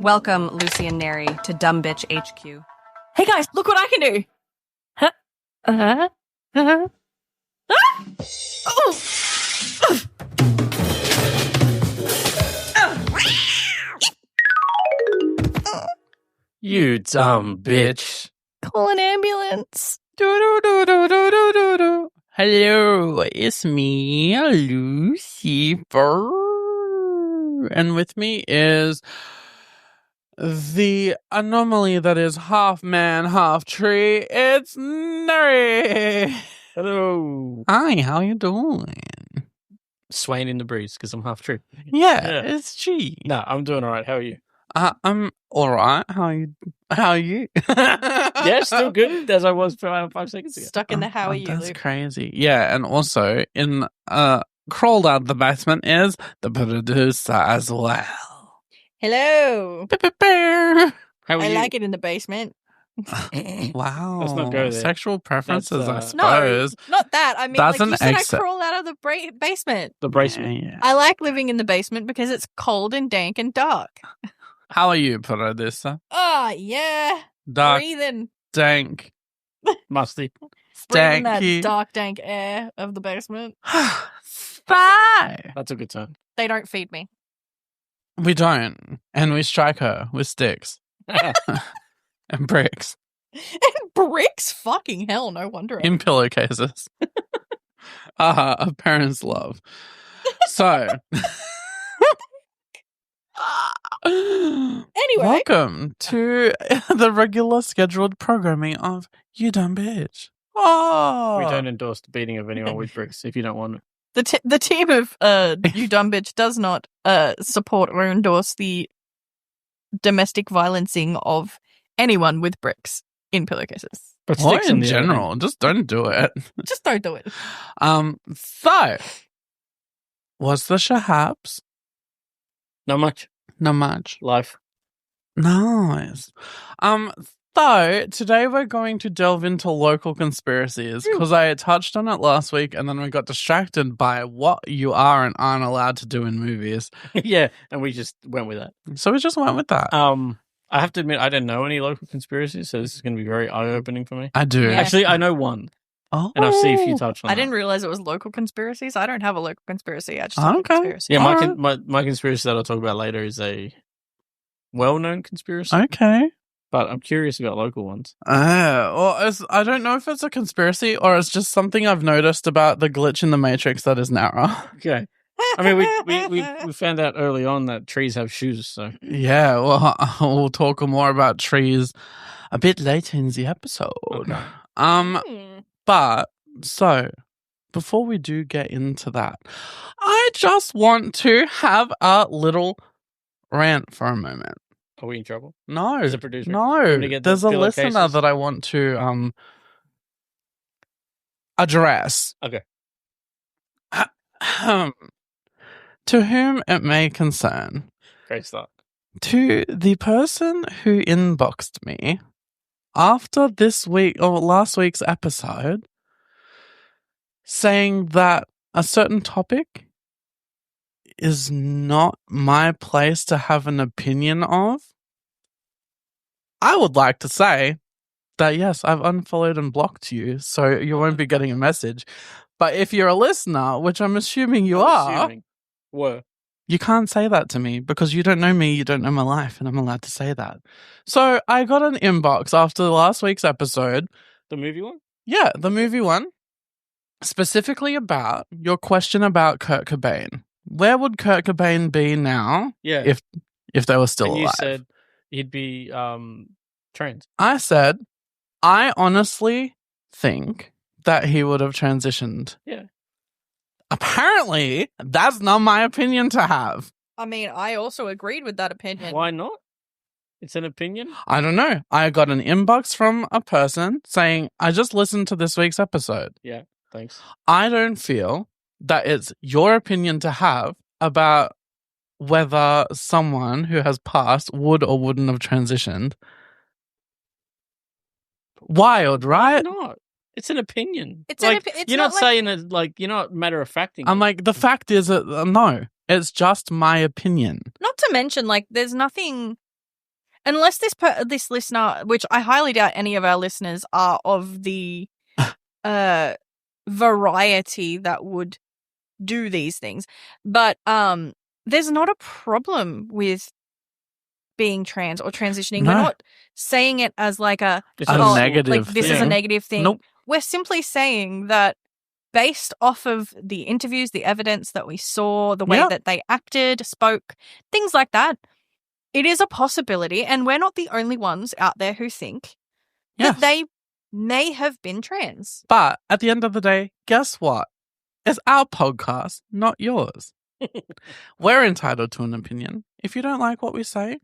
Welcome, Lucy and Nery, to Dumb Bitch HQ. Hey guys, look what I can do! Huh? Ah! Oh! You dumb bitch. Call an ambulance. Do-do-do-do-do-do-do. Hello, it's me, Lucy-Furr. And with me is the anomaly that is half man, half tree. It's Nery. Hello. Hi, how you doing? Swaying in the breeze because I'm half true. Yeah, it's G. No, I'm doing all right. How are you? I'm all right. How are you? Yeah, still good as I was 5 seconds ago. Stuck in the how are you That's loop. crazy. Yeah, and also in crawled out the basement is the producer as well. Hello. How are I you? like it in the basement. Wow. Let's not go there. Sexual preferences, I That's, No, suppose. not that. I mean, That's like an you said, exit. I crawl out of the basement. The basement. Yeah. I like living in the basement because it's cold and dank and dark. How are you, producer? Oh, yeah. Dark, Breathing. dank, Musty. Breathing that stanky. dark, dank air of the basement. Spy. That's a good turn. They don't feed me. We don't. And we strike her with sticks and bricks And bricks? Fucking hell, no wonder. in pillowcases. A parent's love. So... Anyway. Welcome to the regular scheduled programming of You Dumb Bitch. Oh, We don't endorse the beating of anyone with bricks if you don't want it. The team of You Dumb Bitch does not support or endorse the domestic violencing of anyone with bricks in pillowcases. But Or sticks in the general, just don't do it. Just don't do it. So, what's the shahaps? Not much. Not much. Life. Nice. So today we're going to delve into local conspiracies because I touched on it last week and then we got distracted by what you are and aren't allowed to do in movies. Yeah, and we just went with that. So we just went with that. I have to admit, I didn't know any local conspiracies, so this is going to be very eye-opening for me. I do. Yeah. Actually, I know one, Oh. and I'll see if you touch on I that. didn't realize it was local conspiracies. I don't have a local conspiracy. I just have a Okay. conspiracy. Yeah, Alright. my conspiracy that I'll talk about later is a well-known conspiracy, Okay. but I'm curious about local ones. I don't know if it's a conspiracy or it's just something I've noticed about the glitch in the Matrix that is Nara. Okay. I mean, we found out early on that trees have shoes, so Yeah, well, we'll talk more about trees a bit later in the episode. Okay. But so before we do get into that, I just want to have a little rant for a moment. are we in trouble? No, As a producer? You no. want to get the There's a pillowcases? listener that I want to address. Okay. To whom it may concern. Great start. To the person who inboxed me after this week or last week's episode saying that a certain topic is not my place to have an opinion of, I would like to say that yes, I've unfollowed and blocked you, so you won't be getting a message. But if you're a listener, which I'm assuming you are, you can't say that to me because you don't know me, you don't know my life, and I'm allowed to say that. So I got an inbox after last week's episode. The movie one? Yeah, the movie one. Specifically about your question about Kurt Cobain. Where would Kurt Cobain be now Yeah. if they were still and you alive? said he'd be trans. I said, I honestly think that he would have transitioned. Yeah. Apparently, that's not my opinion to have. I mean, I also agreed with that opinion. Why not? It's an opinion? I don't know. I got an inbox from a person saying, I just listened to this week's episode. Yeah, thanks. I don't feel that it's your opinion to have about whether someone who has passed would or wouldn't have transitioned. Wild, right? Not. It's an opinion. It's like, it's you're not not like- saying it like you're not matter of facting. I'm like, the fact is that no. It's just my opinion. Not to mention, like, there's nothing, unless this listener, which I highly doubt any of our listeners are of the variety that would do these things, but there's not a problem with being trans or transitioning. No. We're not saying it as like a negative like this is a thing. negative thing. Nope. We're simply saying that based off of the interviews, the evidence that we saw, the way Yeah. that they acted, spoke, things like that, it is a possibility, and we're not the only ones out there who think Yes. that they may have been trans. But at the end of the day, guess what? It's our podcast, not yours. We're entitled to an opinion. If you don't like what we say,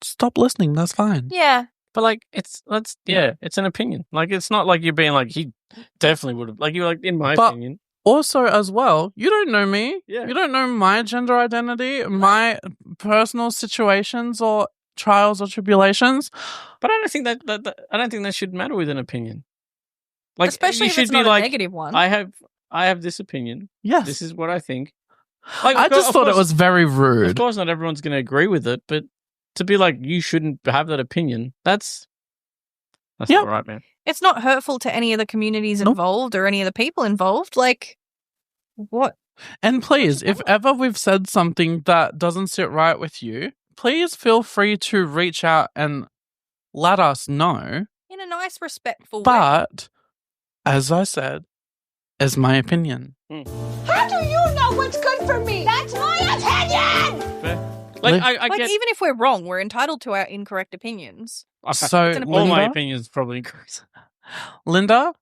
stop listening. That's fine. Yeah. But like, it's an opinion. Like, it's not like you're being like, he definitely would have. Like, you're like, in my But- opinion. Also, as well, you don't know me. Yeah. You don't know my gender identity, my personal situations or trials or tribulations. But I don't think that should matter with an opinion. Like, Especially you if should it's be not like, a negative one. I have this opinion. Yes. This is what I think. Like, I just thought it was very Of rude. course, not everyone's going to agree with it, but to be like, you shouldn't have that opinion. That's Yep. not right, man. It's not hurtful to any of the communities Nope. involved or any of the people involved. Like, what? And please, if ever we've said something that doesn't sit right with you, please feel free to reach out and let us know. In a nice, respectful way. But, as I said, is my opinion. How do you know what's good for me? That's my opinion! Fair. Like, I Like, get even if we're wrong, we're entitled to our incorrect opinions. So, It's an all my Linda, opinions probably incorrect. Linda,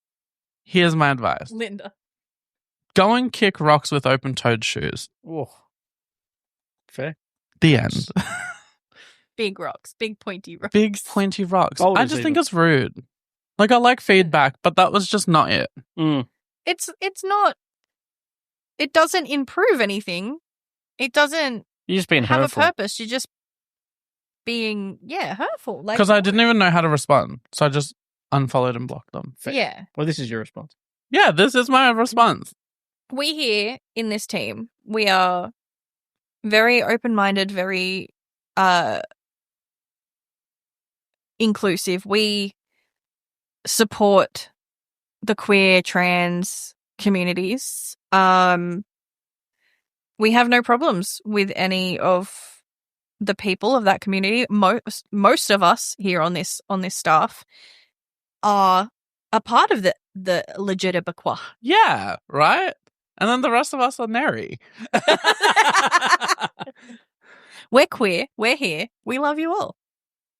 here's my advice. Linda. Go and kick rocks with open-toed shoes. Oh, fair. The end. Big rocks. Big pointy rocks. Big pointy rocks. I Boulders just think even. it's rude. Like, I like feedback, but that was just not it. Mm. It's not... It doesn't improve anything. It doesn't You're just being have hurtful. a purpose. You're just being, hurtful. Like, Because I didn't even know how to respond. So I just unfollowed and blocked them. Yeah. Well, this is your response. Yeah, this is my response. We here in this team, we are very open-minded, very inclusive. We support the queer, trans communities. We have no problems with any of the people of that community. Most of us here on this staff are a part of the legitimaquois. Yeah, right? And then the rest of us are Nery. We're queer. We're here. We love you all.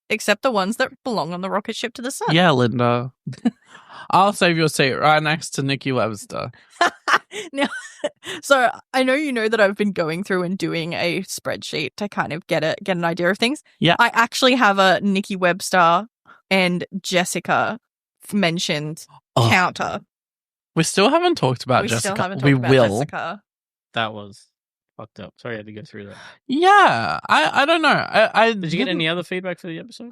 Except the ones that belong on the rocket ship to the sun. Yeah, Linda. I'll save your seat right next to Nikki Webster. Now, so I know you know that I've been going through and doing a spreadsheet to kind of get an idea of things. Yeah. I actually have a Nikki Webster and Jessica mentioned Oh. counter. We still haven't talked about We Jessica. still haven't talked we about will. Jessica. That was fucked up. Sorry I had to go through that. Yeah, I don't know. I Did you get any other feedback for the episode?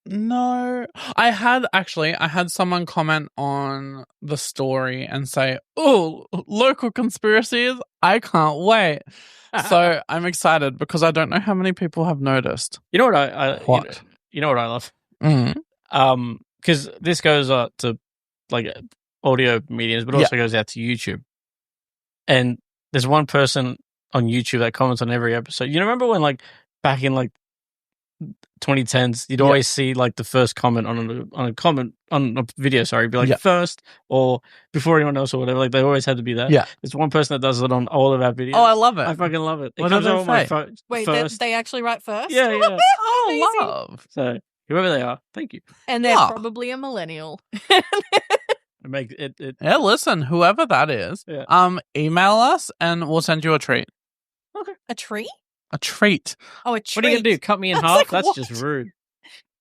No. I had someone comment on the story and say, "Oh, local conspiracies! I can't wait." So I'm excited because I don't know how many people have noticed. You know what I What? You know what I love? Mm. Because this goes to like audio mediums, but also goes out to YouTube. And there's one person on YouTube that comments on every episode. You remember when, like, back in like 2010s, you'd always see like the first comment on a video. Sorry, be like first or before anyone else or whatever. Like, they always had to be that. Yeah. There's one person that does it on all of our videos. Oh, I love it. I fucking love it. It What do comes they on my say? phone. Wait, first. they actually write first? Yeah, yeah. Oh, Amazing. love. So whoever they are, thank you. And they're Yeah. probably a millennial. It makes it. Yeah, listen, whoever that is, Yeah. email us and we'll send you a treat. A tree? A treat. Oh, a tree. What are you gonna do? Cut me in I was half? like, That's what? just rude.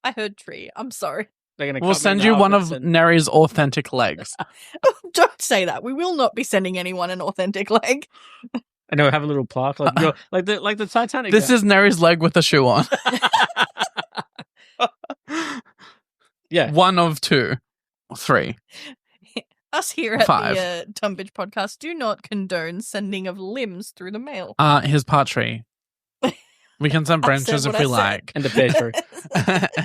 I heard tree. I'm sorry. They're gonna. We'll cut me send in you half one and of send- Nery's authentic legs. Don't say that. We will not be sending anyone an authentic leg. I know. Have a little plaque, like like the Titanic. This is Nery's leg with a shoe on. Yeah. One of two. 3. Us here at 5. the Dumb Bitch podcast do not condone sending of limbs through the mail. His part tree. We can send I branches said if what we I said. like. And the pear tree.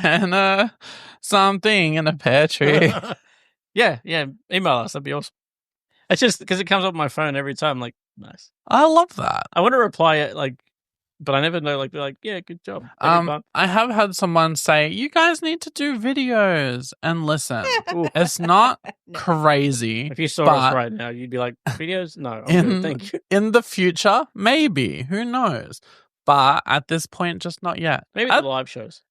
And something in a pear tree. yeah. Email us. That'd be awesome. It's just because it comes up on my phone every time. Like, nice. I love that. I want to reply it, like, but I never know. Like, be like, yeah, good job. Every time. I have had someone say, you guys need to do videos. And listen, it's not crazy. If you saw but us right now, you'd be like, videos? No, I'm good, thank you. in the future, maybe. Who knows? But at this point, just not yet. Maybe the live shows.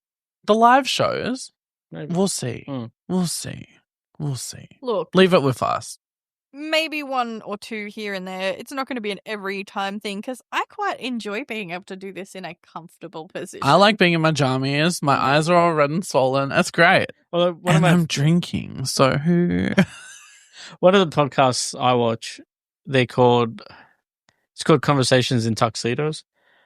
The live shows, Maybe. we'll see. Mm. We'll see. We'll see. Look, Leave it with us. maybe 1 or 2 here and there. It's not going to be an every time thing because I quite enjoy being able to do this in a comfortable position. I like being in my jammies. My eyes are all red and swollen. That's great. Well, I'm drinking. So who? One of the podcasts I watch, it's called Conversations in Tuxedos.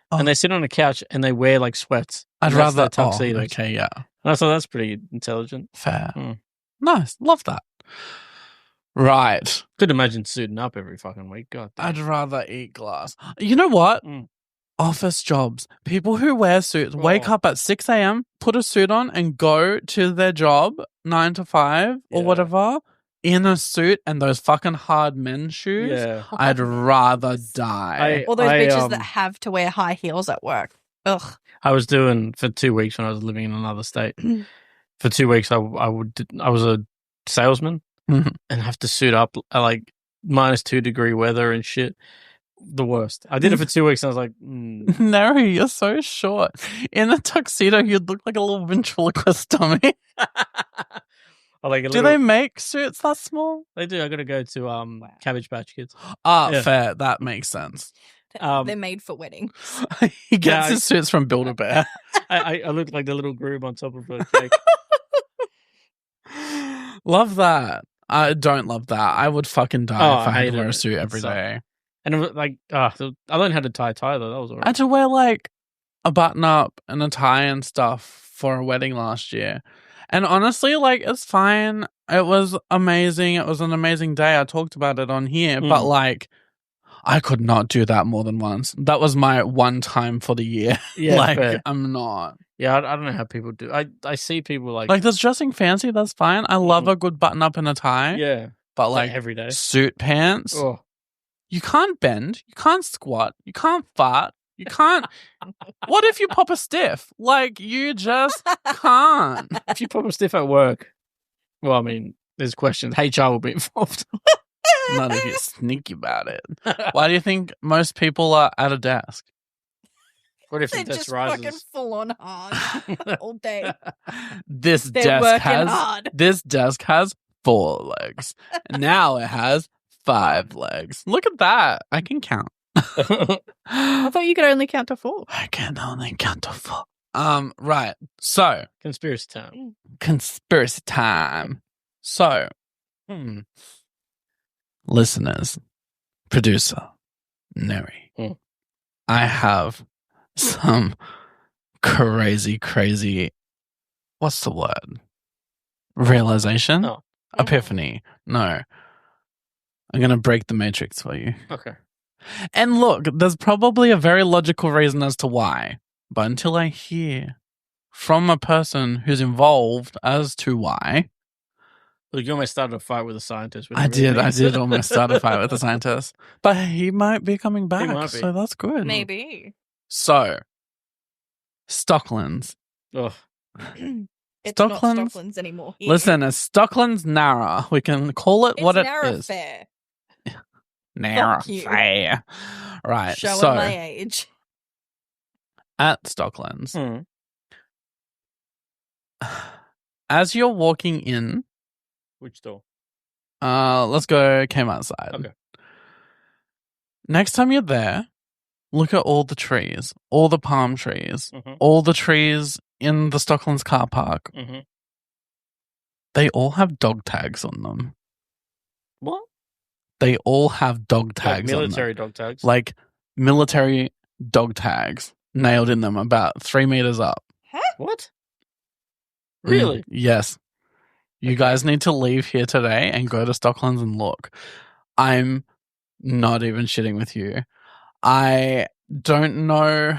Oh. And they sit on a couch and they wear like sweats. I'd And that's rather their tuxedos. okay, yeah. And I thought that's pretty intelligent. Fair. Mm. Nice. Love that. Right. Could imagine suiting up every fucking week. God damn. I'd rather eat glass. You know what? Mm. Office jobs. People who wear suits wake Oh. up at 6 a.m., put a suit on, and go to their job 9 to 5 or Yeah. whatever in a suit and those fucking hard men's shoes. Yeah. I'd rather die. Or those bitches that have to wear high heels at work. Ugh. I was doing for 2 weeks when I was living in another state. For 2 weeks, I was a salesman Mhm. and have to suit up at like -2-degree weather and shit. The worst. I did it for 2 weeks and I was like, Nery, you're so short. In a tuxedo, you'd look like a little ventriloquist dummy. Do they make suits that small? They do. I got to go to Cabbage Patch Kids. Ah, fair. That makes sense. They're made for weddings. He gets his suits from Build-A-Bear. I look like the little groom on top of a cake. Love that. I don't love that. I would fucking die if I had to wear a suit every day. And it was like, I learned how to tie a tie though. That was all I right. had to wear like a button-up and a tie and stuff for a wedding last year. And honestly, like, it's fine. It was amazing. It was an amazing day. I talked about it on here. But like, I could not do that more than once. That was my one time for the year. Yeah, like, fair. I'm not. Yeah, I don't know how people do. I see people like there's dressing fancy. That's fine. I love a good button-up and a tie. yeah, But like like every day. suit pants. Oh. You can't bend. You can't squat. You can't fart. You can't. What if you pop a stiff? Like, you just can't. If you pop a stiff at work, well, I mean, there's questions. HR will be involved. Not if you're sneaky about it. Why do you think most people are at a desk? What if They're the desk just fucking rises? full on hard all day. This They're desk working hard. has 4 legs. Now it has 5 legs. Look at that. I can count. I thought you could only count to 4. I can only count to 4. Right. So, Conspiracy time. conspiracy time. So, listeners, producer, Nery, I have some crazy, what's the word? Realization? Oh. Epiphany. No. I'm going to break the matrix for you. Okay. And look, there's probably a very logical reason as to why. But until I hear from a person who's involved as to why. Look, you almost started a fight with a scientist. I did almost start a fight with a scientist. But he might be coming back, might be. so that's good. Maybe. So, Stocklands. Oh, It's not Stocklands? Stocklands anymore. Here. Listen, a Stocklands Nara. We can call it It's what it Nara is. Fair. Nara Fuck you. Fair. Right. Showing so, my age. at Stocklands, Hmm. as you're walking in, Which door? let's go Kmart side. Okay. Next time you're there, look at all the trees, all the palm trees, Mhm. all the trees in the Stocklands car park. Mhm. They all have dog tags on them. What? They all have dog Like tags on them. military dog tags. Like military dog tags nailed in them about 3 meters up. What? Mm, Really? yes. You guys need to leave here today and go to Stocklands and look. I'm not even shitting with you. I don't know.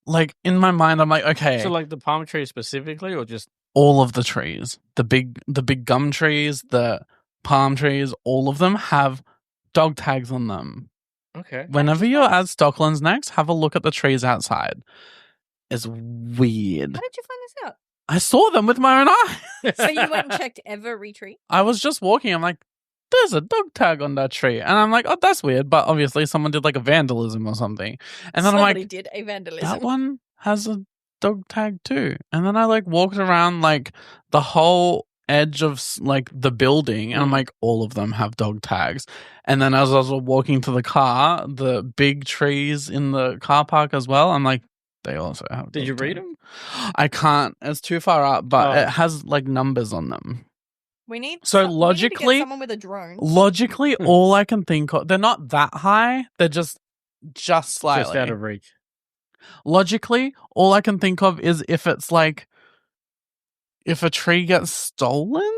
Like, in my mind, I'm like, okay. So, like the palm tree specifically, or just all of the trees, the big gum trees, the palm trees, all of them have dog tags on them. okay? Whenever you're at Stocklands next, have a look at the trees outside. It's weird. How did you find this out? I saw them with my own eyes. So you went and checked every tree? I was just walking. I'm like, there's a dog tag on that tree. And I'm like, oh, that's weird. But obviously someone did like a vandalism or something. And then Somebody I'm like, did a vandalism. that one has a dog tag too. And then I like walked around like the whole edge of like the building. And I'm like, all of them have dog tags. And then as I was walking to the car, the big trees in the car park as well, I'm like, they also have Did dog you read tags. them? I can't. It's too far up, but Oh. it has like numbers on them. We need So we need to get logically- someone with a drone. Logically, all I can think of, they're not that high. They're just slightly. Just out of reach. Logically, all I can think of is if it's like, if a tree gets stolen,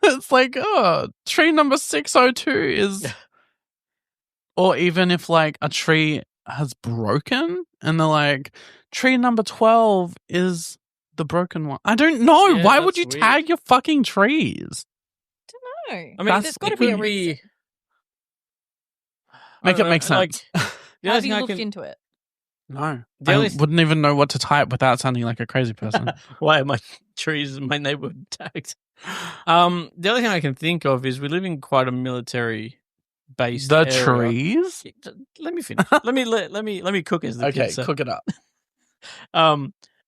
it's like, oh, tree number 602 is, or even if like a tree has broken and they're like, tree number 12 is the broken one. I don't know. Yeah, Why would that's you weird. tag your fucking trees? No. I mean, That's- there's got to it be a could reason. Make it make sense. Like, the only Have thing you I looked can. into it? No. The I only- wouldn't even know what to type without sounding like a crazy person. Why are my trees in my neighborhood tagged? The only thing I can think of is we live in quite a military based The area. trees? Let me finish. let me cook as the Okay, kids say. cook it up.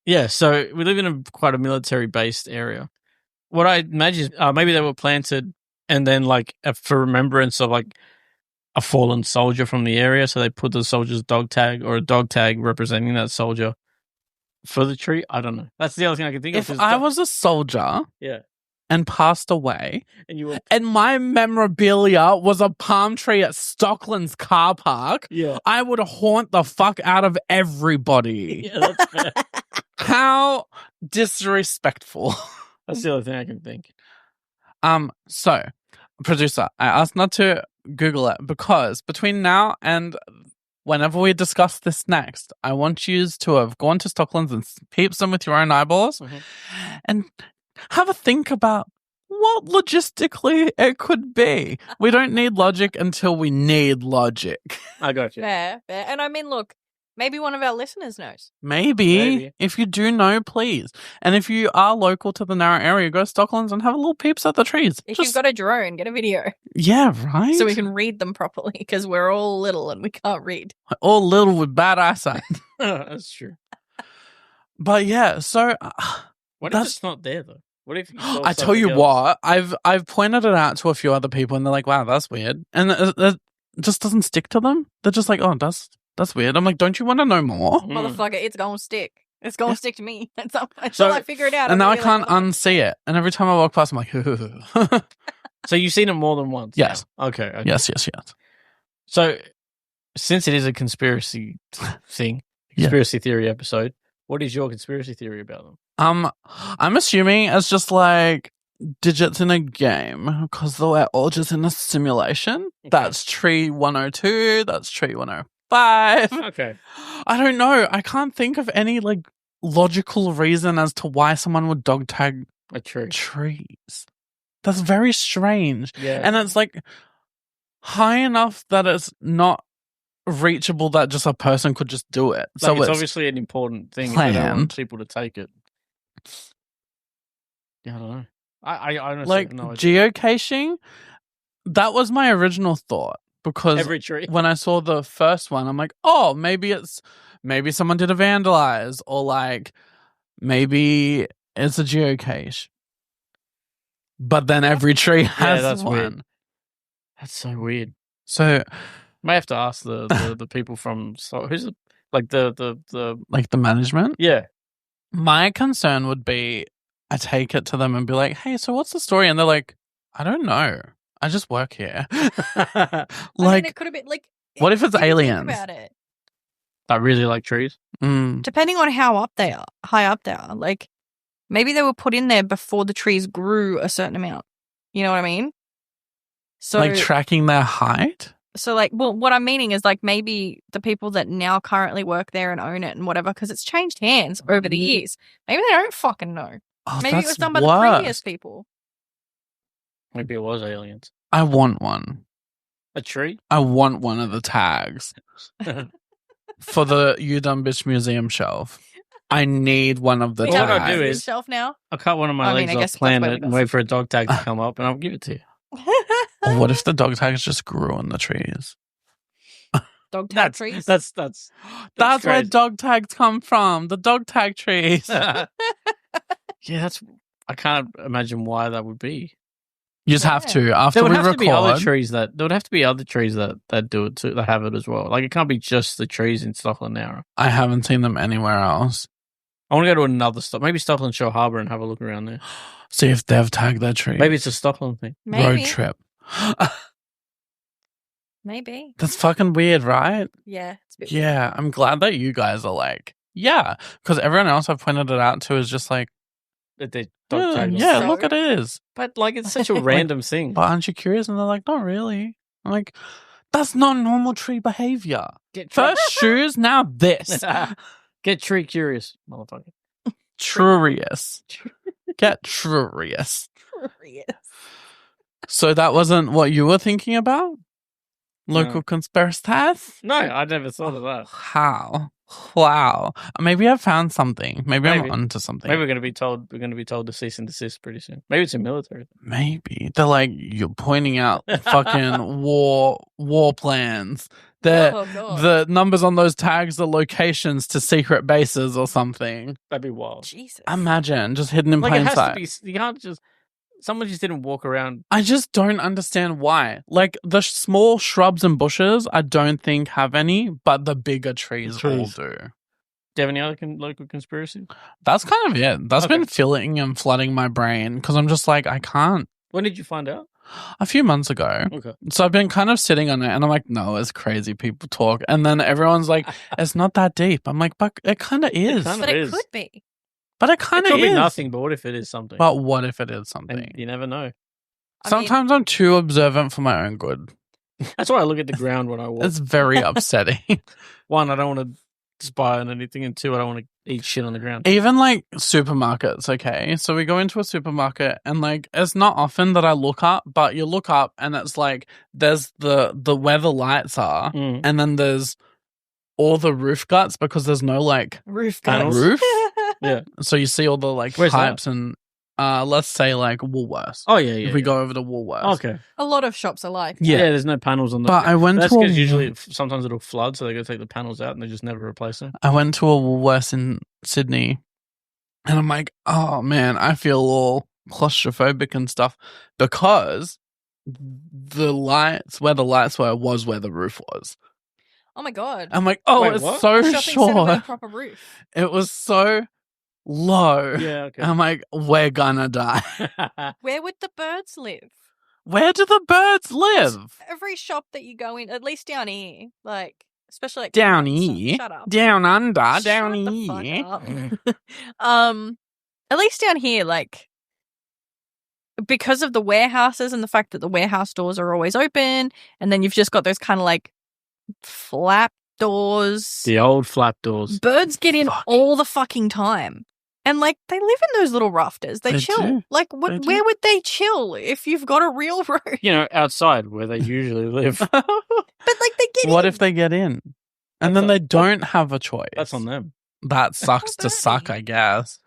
Yeah, so we live in quite a military based area. What I imagine is maybe they were planted and then like for remembrance of like a fallen soldier from the area, so they put the soldier's dog tag or a dog tag representing that soldier for the tree. I don't know. That's the only thing I can think If of. I was a soldier yeah, and passed away, and you were and my memorabilia was a palm tree at Stockland's car park, yeah, I would haunt the fuck out of everybody. yeah, that's fair. How disrespectful. That's the only thing I can think. So, producer, I asked not to Google it because between now and whenever we discuss this next, I want you to have gone to Stocklands and peeped them with your own eyeballs Mhm. and have a think about what logistically it could be. We don't need logic until we need logic. I got you. Fair. And I mean, look, maybe one of our listeners knows. Maybe. If you do know, please. And if you are local to the Nery area, go to Stocklands and have a little peeps at the trees. If you've got a drone, get a video Yeah, right? so we can read them properly because we're all little and we can't read. All little with bad eyesight. That's true. But yeah, so What if That's- it's not there though? What if you saw I tell you something else? what, I've pointed it out to a few other people and they're like, wow, that's weird. And it just doesn't stick to them. They're just like, oh, that's weird. I'm like, don't you want to know more? Mm. Motherfucker, it's going to stick. It's going to stick to me. Until So- I figure it out. And now I I'm gonna can't be like, unsee it. And every time I walk past, I'm like, So you've seen it more than once? Yes. now? Okay. yes. So, since it is a conspiracy thing, Yeah. conspiracy theory episode, what is your conspiracy theory about them? I'm assuming it's just like digits in a game because we're all just in a simulation. Okay. That's tree 102. That's tree 105. Okay. I don't know. I can't think of any like logical reason as to why someone would dog tag A tree. trees. That's very strange. Yeah. And it's like high enough that it's not reachable that just a person could just do it. Like, So it's obviously an important thing if they don't planned. want people to take it. Yeah, I don't know. I honestly like have no idea. geocaching, that was my original thought because Every tree. when I saw the first one, I'm like, oh, maybe someone did a vandalize or like maybe it's a geocache. But then every tree has that's one. weird. That's so weird. So May have to ask the people from who's the, like the like the management, yeah. my concern would be I take it to them and be like, hey, so what's the story? And they're like, I don't know. I just work here. I Like, mean, it could have been like. what if it's think aliens? About it. I really like trees. mm, Depending on how up they are, high up they are. Like, Maybe they were put in there before the trees grew a certain amount. You know what I mean? So, like tracking their height? So, like, well, what I'm meaning is, like, maybe the people that now currently work there and own it and whatever, because it's changed hands over the years. Maybe they don't fucking know. Oh, Maybe it that's was done by worse. the previous people. Maybe it was aliens. I want one. A tree? I want one of the tags for the You Dumb Bitch Museum shelf. I need one of the We tags. have What I do a is- shelf now. I'll cut one of my I mean, legs I off, guess that's plant where it, we and go. wait for a dog tag to come up, and I'll give it to you. Or what if the dog tags just grew on the trees? Dog tag trees. That's where crazy. dog tags come from. The dog tag trees. Yeah, I can't imagine why that would be. You just have to after There would we have record. to be other trees that do it too, that have it as well. Like it can't be just the trees in Stockholm now. I haven't seen them anywhere else. I want to go to another stop, maybe Stockholm Shore Harbour, and have a look around there. See if they've tagged their tree. Maybe it's a Stockholm thing. Maybe. Road trip. Maybe. That's fucking weird, right? Yeah. It's a bit Yeah, I'm glad that you guys are like, yeah, because everyone else I've pointed it out to is just like, That they dog tag them. yeah, So- look, it is. But like it's such a random thing. But aren't you curious? And they're like, not really. I'm like, that's not normal tree behavior. Get First shoes, now this. Get tree curious, motherfucker. Trurious. Get trurious. curious. So that wasn't what you were thinking about? Local No. conspiracies? No, I never thought of that. How? Wow. Maybe I found something. Maybe I'm Maybe. onto something. Maybe we're going to be told to cease and desist pretty soon. Maybe it's a military thing. Maybe. They're like, you're pointing out fucking war plans. The Oh, God. the numbers on those tags, the locations to secret bases or something. That'd be wild. Jesus. Imagine just hidden in Like it plain has sight. to be. You can't just. Someone just didn't walk around. I just don't understand why. Like the small shrubs and bushes, I don't think have any, but the bigger trees all Trees. do. Do you have any other local conspiracy? That's kind of it. That's Okay. been filling and flooding my brain because I'm just like, I can't. When did you find out? A few months ago. Okay. So I've been kind of sitting on it and I'm like, no, it's crazy. People talk. And then everyone's like, it's not that deep. I'm like, but it kind of is. kinda But it is. could be. But it It kind of could is. be nothing, but what if it is something? But what if it is something? And you never know. I mean, Sometimes I'm too observant for my own good. That's why I look at the ground when I walk. It's very upsetting. One, I don't want to spy on anything, and two, I don't want to eat shit on the ground. Even like supermarkets, okay? So we go into a supermarket and like it's not often that I look up, but you look up and it's like there's the where the lights are Mm. and then there's all the roof guts because there's no like Roof Panels? guns. roof. Yeah. So you see all the like Where's pipes and let's say like Woolworths. Oh yeah. if we go over to Woolworths. Okay. A lot of shops are like Yeah. Yeah. There's no panels on the. But I went That's to a, because usually sometimes it'll flood, so they go take the panels out and they just never replace them. I went to a Woolworths in Sydney and I'm like, oh man, I feel all claustrophobic and stuff because the lights where the lights were was where the roof was. Oh my God. I'm like, oh, Wait, it's what? so A shopping centre with a short. proper roof. It was so low. Yeah. Okay. I'm like, we're gonna die. Where would the birds live? Where do the birds live? Every shop that you go in, at least down here, like, especially like Down so- here? Shut up. Down under, Shut down the fuck here. up. At least down here, like, because of the warehouses and the fact that the warehouse doors are always open, and then you've just got those kind of like flap doors. The old flap doors. Birds get in Fuck. all the fucking time. And like they live in those little rafters. They They chill. do. Like They do. where would they chill if you've got a real road? You know, outside where they usually live. But like they get What in. if they get in? And That's then on- they don't have a choice. That's on them. That sucks to suck, Birdie. I guess.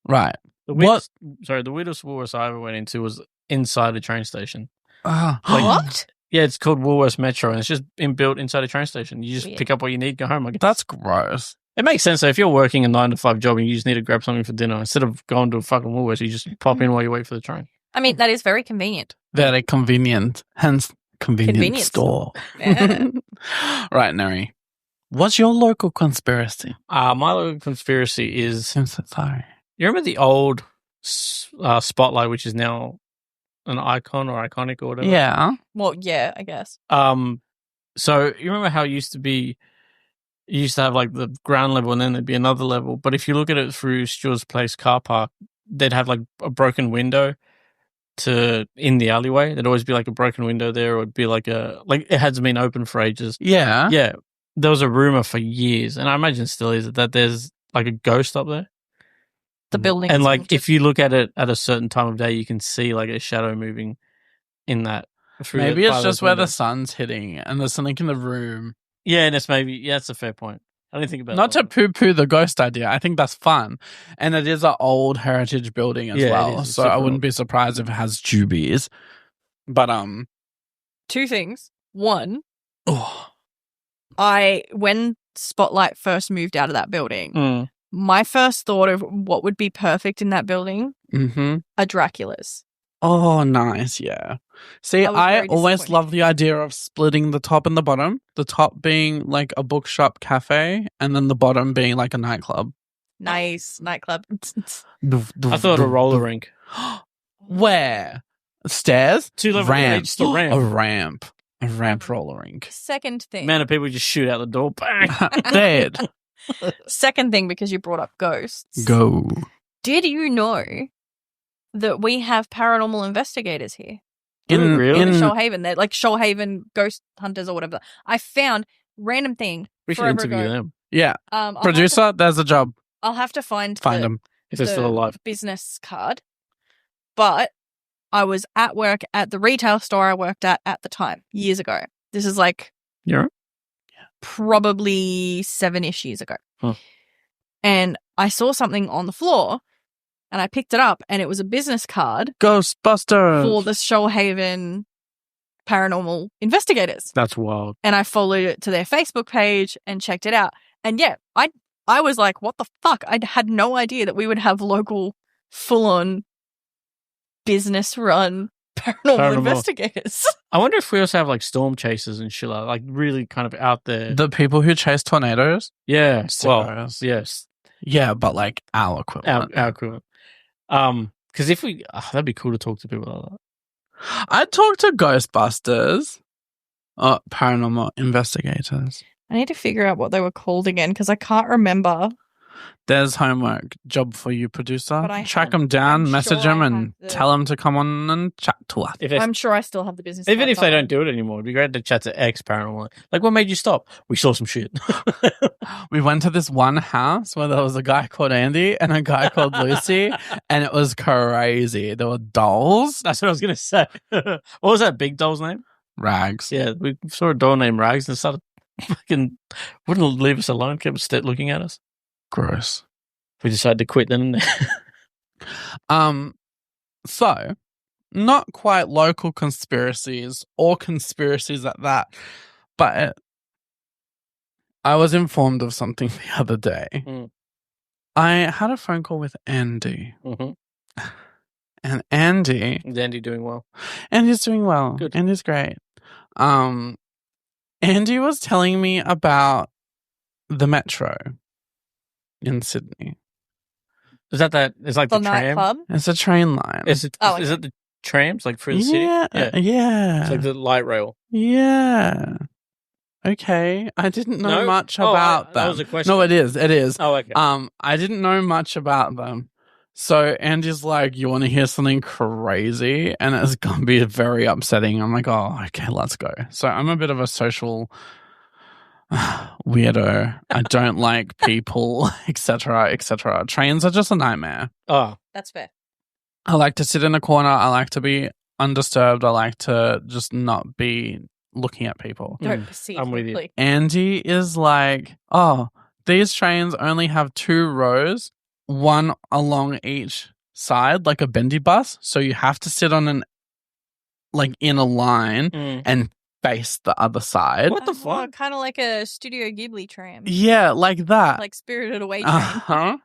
Right. The What? weirdest Woolworths I ever went into was inside a train station. Ah. What? Yeah, it's called Woolworths Metro, and it's just inbuilt inside a train station. You just Weird. pick up what you need, go home. I guess. That's gross. It makes sense. So if you're working a 9 to 5 job and you just need to grab something for dinner, instead of going to a fucking Woolworths, you just pop in while you wait for the train. I mean, that is very convenient. Very convenient. Hence, convenient Convenience store. Yeah. Right, Nery. What's your local conspiracy? My little conspiracy is, I'm so sorry. you remember the old Spotlight, which is now an icon or iconic or whatever? Yeah. Well, yeah, I guess. So you remember how it used to be you used to have like the ground level and then there'd be another level. But if you look at it through Stewart's Place car park, they'd have like a broken window in the alleyway. There'd always be like a broken window there, or it'd be like it hasn't been open for ages. Yeah. Yeah. There was a rumor for years, and I imagine still is, that there's like a ghost up there. The building. And like if you look at it at a certain time of day, you can see like a shadow moving in that. Maybe it's just where the sun's hitting and there's something in the room. Yeah, and it's that's a fair point. I didn't think about Not that. to poo-poo the ghost idea. I think that's fun. And it is an old heritage building as well. So I wouldn't be surprised if it has jubies. But, two things. One, oh, when Spotlight first moved out of that building, my first thought of what would be perfect in that building are Draculas. oh, nice. Yeah. See, I always love the idea of splitting the top and the bottom. The top being like a bookshop cafe and then the bottom being like a nightclub. Nice. Nightclub. I thought a roller rink. Where? Stairs? 2 levels. Ramp. Just a ramp. A ramp roller rink. Second thing. Amount of people just shoot out the door. Bang. Dead. Second thing, because you brought up ghosts. Go. Did you know that we have paranormal investigators here? Really? In Shoalhaven. They're like Shoalhaven ghost hunters or whatever. I found random thing. We should interview them. Yeah. Producer, there's a job. I'll have to find them. If they're still alive. Business card. But I was at work at the retail store I worked at the time, years ago. This is like probably 7-ish years ago. Huh. And I saw something on the floor and I picked it up and it was a business card Ghostbusters for the Shoalhaven paranormal investigators. That's wild. And I followed it to their Facebook page and checked it out. And yeah, I was like, what the fuck? I had no idea that we would have local full-on business-run paranormal investigators. I wonder if we also have like storm chasers and shit like really kind of out there. The people who chase tornadoes? Yeah. Well, Sickos. yes. Yeah, but like our equivalent. Our equivalent. Because if we, that'd be cool to talk to people like that. I'd talk to Ghostbusters. Paranormal investigators. I need to figure out what they were called again because I can't remember. There's homework. Job for you, producer. But Track them down, message them, and the- tell them to come on and chat to us. I'm sure I still have the business Even card if they somewhere. don't do it anymore, it'd be great to chat to ex-paranormal. Like, what made you stop? We saw some shit. We went to this one house where there was a guy called Andy and a guy called Lucy, and it was crazy. There were dolls. That's what I was going to say. What was that big doll's name? Rags. Yeah, we saw a doll named Rags and started fucking wouldn't leave us alone, kept looking at us. Gross. We decided to quit then. So, not quite local conspiracies or conspiracies at that, but I was informed of something the other day. I had a phone call with Andy. And Andy... Is Andy doing well? Andy's doing well. Good. Andy's great. Andy was telling me about the metro in Sydney. Is that it's like The the tram? nightclub? It's a train line. Is it the trams like through the city? Yeah. It's like the light rail. Yeah. Okay. I didn't know much about them. That was a question. No, it is. It is. Oh, okay. I didn't know much about them. So Andy's like, you want to hear something crazy? And it's going to be very upsetting. I'm like, oh, okay, let's go. So I'm a bit of a social weirdo. I don't like people, etc., etc. Trains are just a nightmare. Oh, That's fair. I like to sit in a corner. I like to be undisturbed. I like to just not be looking at people. Don't perceive I'm with you. quickly. Andy is like, oh, these trains only have 2 rows, one along each side, like a bendy bus. So you have to sit on in a line and face the other side. What the fuck? Kind of like a Studio Ghibli tram. Yeah, like that. Like Spirited Away train. Uh-huh.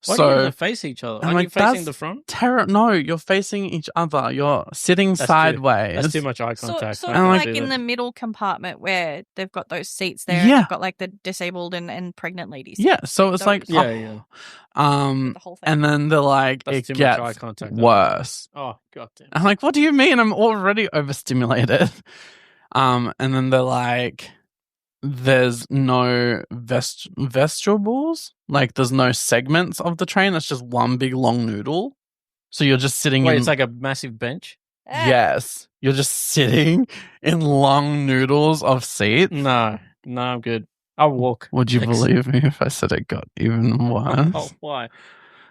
Why do you have So to face each other? I'm Aren't like, you facing that's the front? no, you're facing each other. You're sitting That's sideways. That's too much eye So, contact. so I can't like do in that. the middle compartment where they've got those seats there. Yeah. And they've got like the disabled and pregnant ladies. Yeah, so it's like, Yeah, oh. yeah. The whole thing. And then they're like, That's it too much eye gets contact. worse. Oh, goddamn. I'm like, what do you mean? I'm already overstimulated. And then they're like, there's no vegetables. Like there's no segments of the train. It's just one big long noodle. So you're just sitting Wait, in. it's like a massive bench? Yes, you're just sitting in long noodles of seats. No, I'm good. I'll walk. Would you Thanks. believe me if I said it got even worse? Oh, why?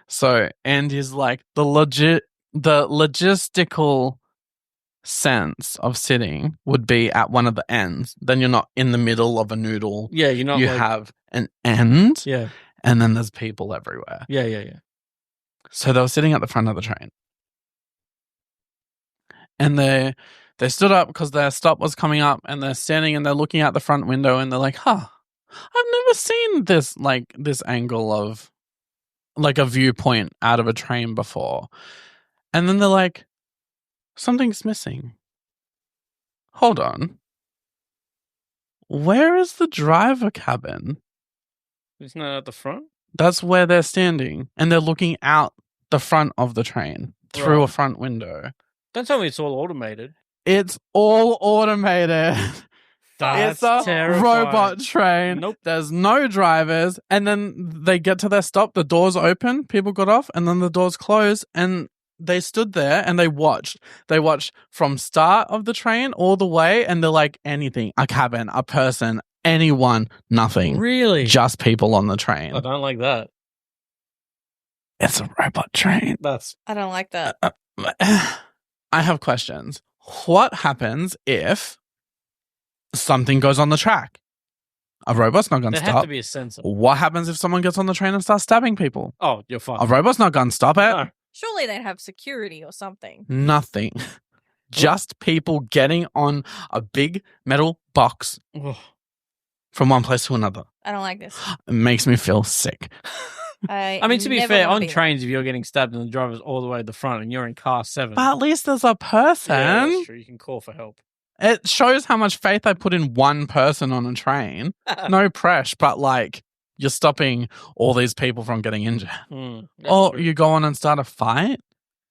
So Andy's like the logistical sense of sitting would be at one of the ends. Then you're not in the middle of a noodle. Yeah, you're not. You like, have an end, Yeah, and then there's people everywhere. yeah. So they were sitting at the front of the train, and they stood up because their stop was coming up, and they're standing and they're looking out the front window, and they're like, "Huh, I've never seen this angle of like a viewpoint out of a train before." And then they're like, "Something's missing. Hold on. Where is the driver cabin?" Isn't that at the front? That's where they're standing, and they're looking out the front of the train through Right. a front window. Don't tell me it's all automated. It's all automated. That's It's a terrifying. robot train. Nope. There's no drivers, and then they get to their stop, the doors open, people got off, and then the doors close, and they stood there and they watched. They watched from start of the train all the way, and they're like, anything, a cabin, a person, anyone, nothing. Really? Just people on the train. I don't like that. It's a robot train. That's I don't like that. I have questions. What happens if something goes on the track? A robot's not going to there has stop. to be a sensor. What happens if someone gets on the train and starts stabbing people? Oh, you're fine. A robot's not going to stop it. No. Surely they'd have security or something. Nothing. Just people getting on a big metal box Ugh. from one place to another. I don't like this. It makes me feel sick. I mean, to be never fair, wanna on be there. trains, if you're getting stabbed and the driver's all the way at the front and you're in car 7, But at least there's a person. yeah, that's true. You can call for help. It shows how much faith I put in one person on a train. No pressure, but like you're stopping all these people from getting injured. That's Or true. you go on and start a fight.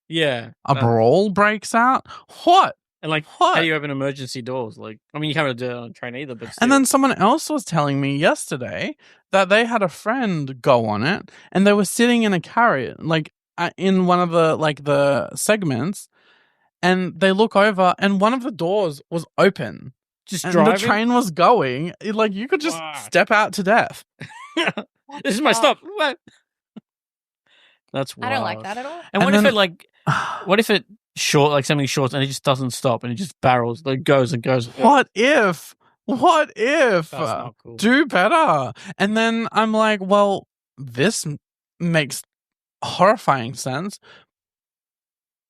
Yeah. A brawl breaks out. What? And like, What? how do you open emergency doors? Like, I mean, you can't really do it on a train either, but still. And then someone else was telling me yesterday that they had a friend go on it, and they were sitting in a carriage, like in one of the segments, and they look over, and one of the doors was open, just and driving. the train was going. Like you could just Fuck. step out to death. This is my stop. What? That's I don't like wild. that at all. And what And if then- it like, what if it short, like something shorts and it just doesn't stop and it just barrels, like goes and goes. What if? What if? That's not cool. Do better. And then I'm like, well, this makes horrifying sense.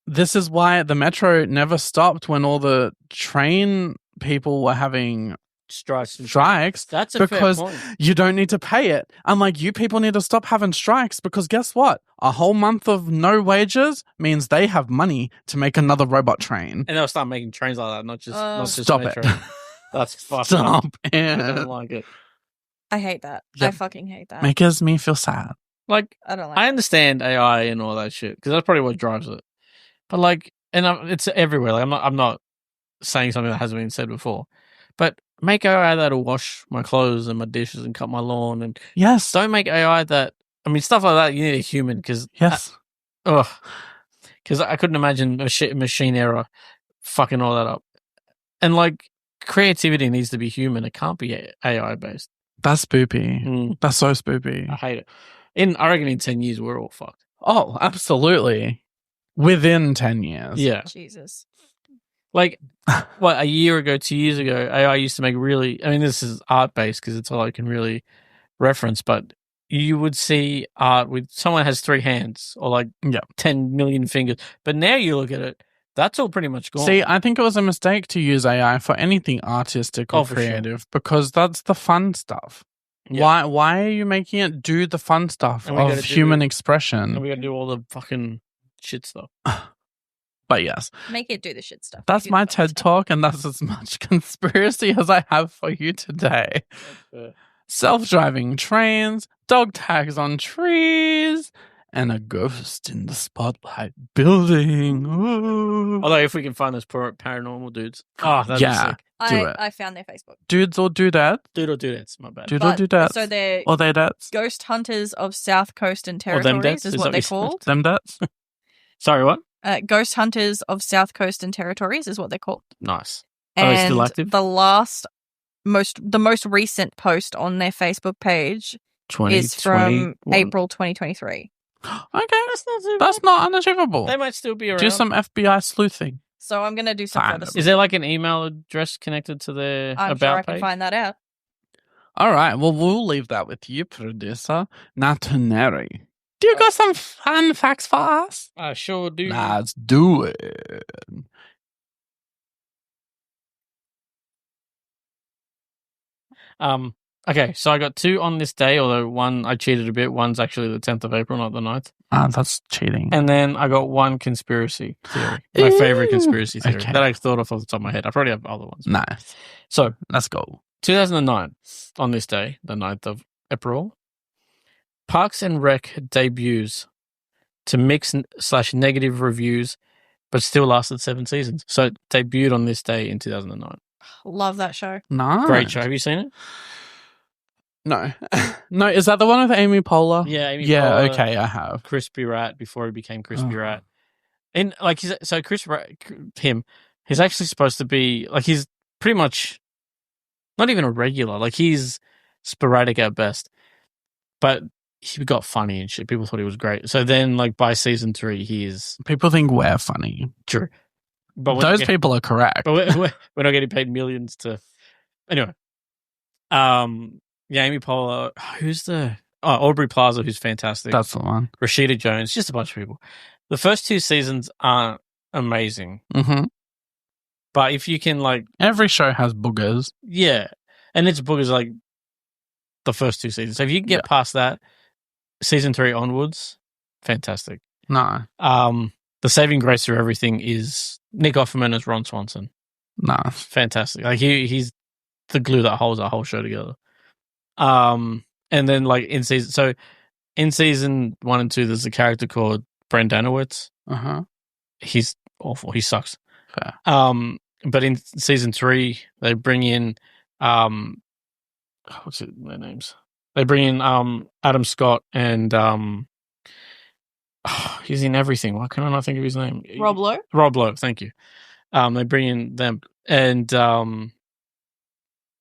This is why the metro never stopped when all the train people were having Strikes. That's a because fair point. you don't need to pay it. I'm like, you people need to stop having strikes because guess what? A whole month of no wages means they have money to make another robot train. And they'll start making trains like that, not just Stop metro. it. That's fucked up. Stop I it. don't like it. I hate that. Yep. I fucking hate that. Makes me feel sad. Like, I don't like I it. understand AI and all that shit because that's probably what drives it. But like, it's everywhere. Like, I'm not saying something that hasn't been said before. But make AI that'll wash my clothes and my dishes and cut my lawn, and Yes. don't make AI that. I mean, stuff like that. You need a human because Yes. because I couldn't imagine a machine error fucking all that up. And like, creativity needs to be human. It can't be AI based. That's spoopy. That's so spoopy. I hate it. I reckon in 10 years we're all fucked. Oh, absolutely. Within 10 years. Yeah. Jesus. Like, what, a year ago, 2 years ago, AI used to make really, I mean, this is art based because it's all I can really reference, but you would see art with someone has 3 hands or like 10 million fingers. But now you look at it, that's all pretty much gone. See, I think it was a mistake to use AI for anything artistic or Oh, for sure. creative because that's the fun stuff. Yeah. Why are you making it do the fun stuff And we gotta of do human and expression? we got to do all the fucking shit stuff. But yes, Make it do the shit stuff. that's You do my the fun TED stuff. talk, and that's as much conspiracy as I have for you today. Self-driving trains, dog tags on trees, and a ghost in the spotlight building. Ooh. Although if we can find those paranormal dudes. Oh, that'd be sick. Do it. I found their Facebook. Dudes or dudettes? Dude or dudettes, my bad. Dude or dudettes? So they're Or they dads? Ghost Hunters of South Coast and Or them Territories dads, is is what that they're what you called. Them dads? Sorry, what? Ghost Hunters of South Coast and Territories is what they're called. Nice. Are they still And active? the most recent post on their Facebook page is from April 2023. Okay. That's Not unachievable. They might still be around. Do some FBI sleuthing. So I'm going to do some Fine. further. Is there like an email address connected to their I'm about sure I page? can find that out. All right. Well, we'll leave that with you, producer. Now to Nery. Do you got some fun facts for us? I sure do. Let's do it. Okay, so I got 2 on this day, although one I cheated a bit. One's actually the 10th of April, not the 9th. That's cheating. And then I got 1 conspiracy theory. My favorite conspiracy theory Okay. that I thought of off the top of my head. I probably have other ones. Nice. So, Let's go. 2009, on this day, the 9th of April, Parks and Rec debuts to mixed/negative reviews, but still lasted 7 seasons. So it debuted on this day in 2009. Love that show. Nice. Great show. Have you seen it? No. No, is that the one with Amy Poehler? Yeah, Amy Yeah, Poehler, okay, I have. Crispy Rat before he became Crispy Oh. Rat. And like, so Chris Rat, he's actually supposed to be like, he's pretty much not even a regular. Like, he's sporadic at best, but he got funny and shit. People thought he was great. So then, like, by season 3, he is People think we're funny. true. But Those people are correct. But we're not getting paid millions to. Anyway, yeah, Amy Poehler. Aubrey Plaza, who's fantastic. That's the one. Rashida Jones, just a bunch of people. The first 2 seasons aren't amazing, Mm-hmm. but if you can, like, Every show has boogers. yeah, and it's boogers like the first 2 seasons. So if you can get past that, season 3 onwards, fantastic. No. The saving grace through everything is Nick Offerman as Ron Swanson. Nice. Fantastic. Like, he's the glue that holds that whole show together. And then, like, in season 1 and 2, there's a character called Brendanowitz. Uh-huh. He's awful. He sucks. Fair. But in season 3, they bring in what's their names? They bring in Adam Scott and he's in everything. Why can I not think of his name? Rob Lowe? Rob Lowe, thank you. They bring in them and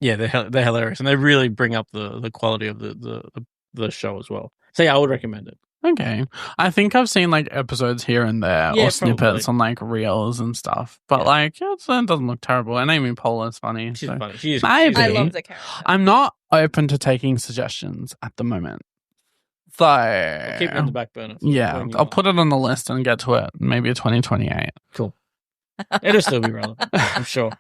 yeah, they're hilarious, and they really bring up the quality of the show as well. So yeah, I would recommend it. Okay. I think I've seen like episodes here and there Yeah, or snippets probably. on like reels and stuff. But like, it doesn't look terrible. And Amy Poehler's funny. She's so funny. She is. Maybe. I love the character. I'm not open to taking suggestions at the moment. So I'll keep it on the back burner. yeah, when you I'll want. put it on the list and get to it. Maybe 2028. Cool. It'll still be relevant, I'm sure.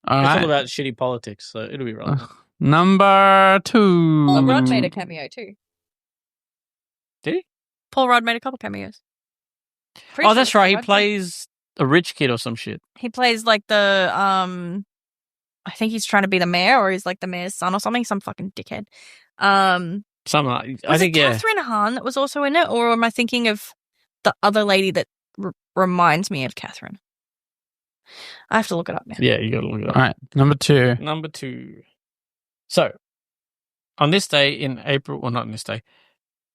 All It's all right. about shitty politics, so it'll be relevant. Number 2. Paul Rudd made a cameo too. Did he? Paul Rudd made a couple cameos. Pretty Oh, sure that's it's right. He Rudd. plays a rich kid or some shit. He plays like the I think he's trying to be the mayor, or he's like the mayor's son or something. Some fucking dickhead. Something like, I Was think, it yeah. Catherine Hahn that was also in it, or am I thinking of the other lady that reminds me of Catherine? I have to look it up now. Yeah, you got to look it up. All right. Number 2. Number 2. So, on this day in April, well, not on this day,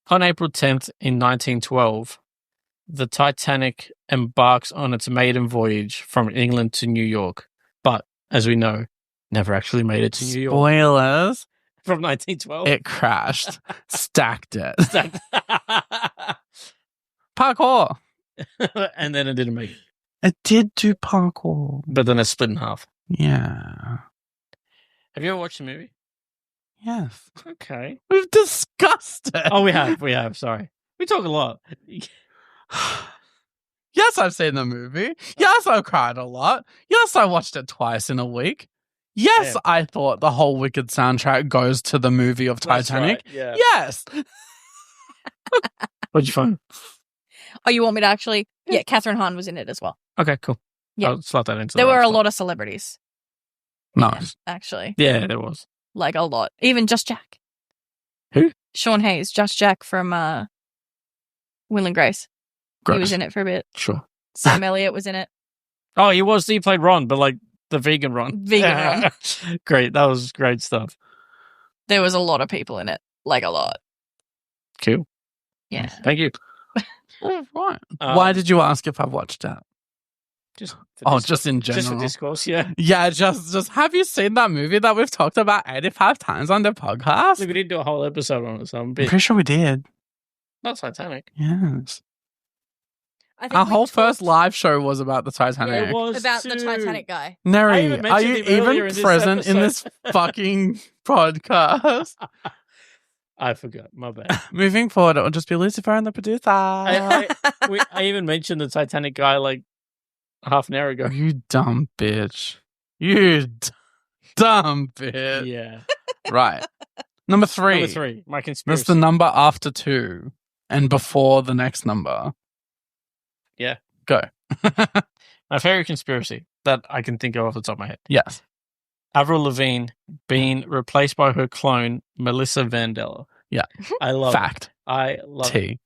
on April 10th in 1912, the Titanic embarks on its maiden voyage from England to New York. But, as we know, never actually made it to New York. Spoilers. From 1912. It crashed. Stacked it. Parkour. And then it didn't make it. It did do parkour. But then it's split in half. Yeah. Have you ever watched the movie? Yes. Okay. We've discussed it. Oh, we have. Sorry. We talk a lot. Yes, I've seen the movie. Yes, I've cried a lot. Yes, I watched it twice in a week. Yes, Yeah. I thought the whole Wicked soundtrack goes to the movie of That's Titanic. right, yeah. Yes. What'd you find? Oh, you want me to actually? Yeah, Catherine Hahn was in it as well. Okay, cool. Yeah. I'll slot that into There the were right a slot. lot of celebrities, Nice. actually. Yeah, there was. Like a lot. Even Just Jack. Who? Sean Hayes, Just Jack from Will and Grace. Gross. He was in it for a bit. Sure. Sam Elliott was in it. Oh, he was. He played Ron, but like the vegan Ron. Vegan Ron. Great. That was great stuff. There was a lot of people in it. Like a lot. Cool. Yeah. Thank you. All right. Why did you ask if I've watched it? Just just in general. Just for discourse, yeah. Yeah, just have you seen that movie that we've talked about 85 times on the podcast? Look, we did do a whole episode on it, so I'm a I'm bit... pretty sure we did. Not Titanic. Yes. I think Our we whole first talked live show was about the Titanic. Yeah, it was about the too. Titanic guy. I Nery, even are you mentioned him earlier even in this present in episode. this fucking podcast? I forgot. My bad. Moving forward, it will just be Lucy-Furr and the producer. I even mentioned the Titanic guy like half an hour ago. You dumb bitch. You dumb bitch. Yeah. Right. Number 3. Number 3. My conspiracy. That's the number after 2 and before the next number. Yeah. Go. My favorite conspiracy that I can think of off the top of my head. Yes. Avril Lavigne being replaced by her clone, Melissa Vandella. Yeah. I love Fact. it. I love it. T.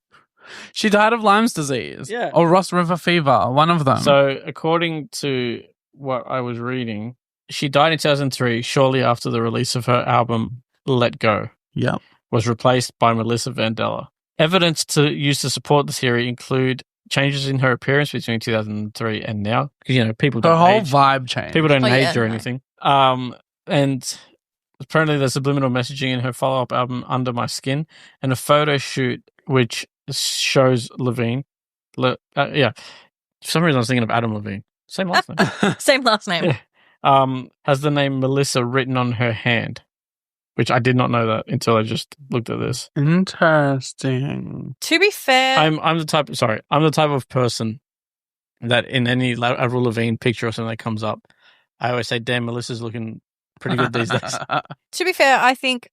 She died of Lyme's disease. Yeah. Or Ross River fever. One of them. So, according to what I was reading, she died in 2003, shortly after the release of her album, Let Go. Yep. Was replaced by Melissa Vandella. Evidence used to support the theory include changes in her appearance between 2003 and now. Because, people Her don't whole age. vibe changed. People don't Oh, age yeah, or no. anything. And apparently there's subliminal messaging in her follow-up album, Under My Skin, and a photo shoot which shows Levine. For some reason I was thinking of Adam Levine. Same last name. Same last name. Yeah. Has the name Melissa written on her hand, which I did not know that until I just looked at this. Interesting. To be fair, I'm the type of person that in any Avril Lavigne picture or something that comes up, I always say, damn, Melissa's looking pretty good these days. I think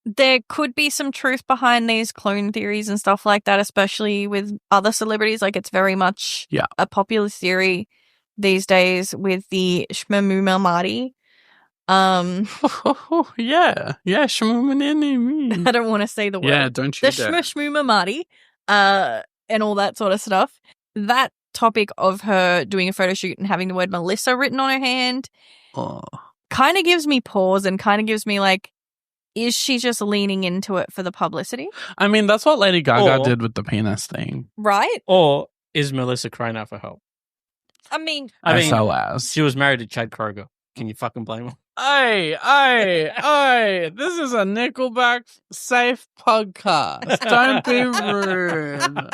there could be some truth behind these clone theories and stuff like that, especially with other celebrities. Like, it's very much a popular theory these days with the Shmamuma Marty. Yeah. I don't want to say the word. Yeah, don't you The dare. Shmashmuma Marty, and all that sort of stuff. That topic of her doing a photo shoot and having the word Melissa written on her hand Oh. kind of gives me pause and kind of gives me like, is she just leaning into it for the publicity? I mean, that's what Lady Gaga Or- did with the penis thing. Right? Or is Melissa crying out for help? I mean, SOS. She was married to Chad Kroger. Can you fucking blame her? Hey, this is a Nickelback safe podcast. Don't be rude.